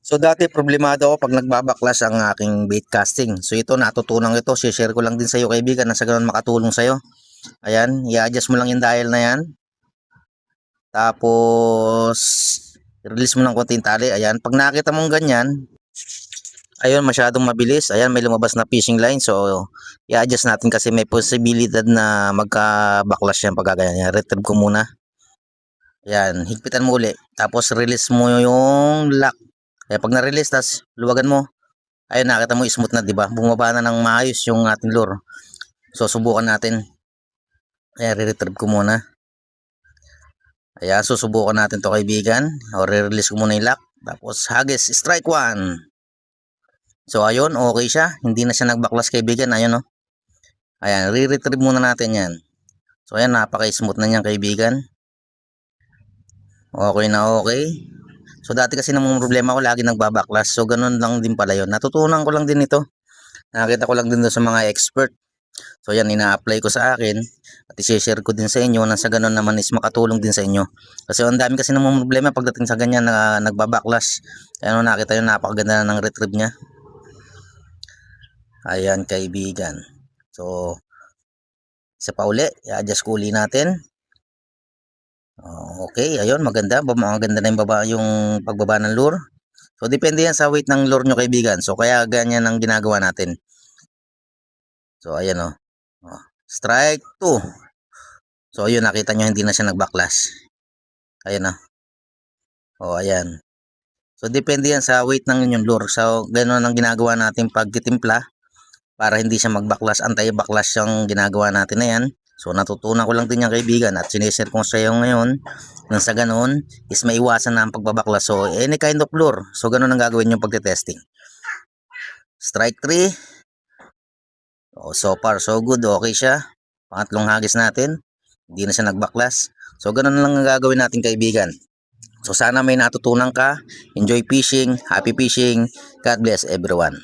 So dati problemado ako pag nagbabaklas ang aking bait casting. So ito natutunan ito, share ko lang din sa iyo kaibigan na sa ganun makatulong sa iyo. Ayan, i-adjust mo lang yung dial na yan. Tapos release mo ng konting tali. Ayan, pag nakita mong ganyan, ayun masyadong mabilis. Ayan, may lumabas na fishing line. So i-adjust natin kasi may posibilidad na magka-backlash yan pag ganyan. Retrieve ko muna. Ayan, higpitan mo uli. Tapos release mo yung lock. Kaya pag na-release, tas luwagan mo. Ayun, nakita mo smooth na, 'di ba? Bumaba na ng maayos yung ating lure. So subukan natin. Ayan, re-retrieve ko muna. Ayan, susubukan natin 'to kaibigan. O re-release ko muna yung lock. Tapos hagis, strike 1. So ayun, okay siya. Hindi na siya nagbaklas kaibigan. Ayun, oh. Ayan, re-retrieve muna natin 'yan. So ayan, napaka-smooth na niyan kaibigan. Okay na okay. So dati kasi namang problema ko lagi nagbabaklas. So ganun lang din pala 'yon. Natutunan ko lang din ito. Nakita ko lang din doon sa mga expert. So yan, ina-apply ko sa akin at i-share ko din sa inyo na sa ganun naman is makatulong din sa inyo. Kasi ang dami kasi namang problema pagdating sa ganyan na nagbabaklas. Ayan, nakita nyo, napakaganda na ng retrieve niya. Ayan kaibigan. So isa pa uli, i-adjust ko uli natin. Okay, ayun, maganda na yung pagbaba ng lure. So depende yan sa weight ng lure nyo kaibigan. So kaya ganyan ang ginagawa natin. So ayan, oh. Strike 2. So ayun, nakita nyo hindi na siya nagbaklas. Ayan, oh. Ayan. So depende yan sa weight ng inyong lure. So ganoon ang ginagawa natin pagtitimpla para hindi siya magbaklas, anti-backlash yung ginagawa natin na yan. So natutunan ko lang din yung kaibigan at sinishare ko sa iyo ngayon nang sa ganoon is maiwasan na ang pagbabaklas. So any kind of lure. So ganoon ang gagawin yung pagte-testing. Strike 3. So far so good, okay siya. Pangatlong hagis natin, hindi na siya nagbaklas. So ganoon lang ang gagawin natin kaibigan. So sana may natutunan ka. Enjoy fishing, happy fishing. God bless everyone.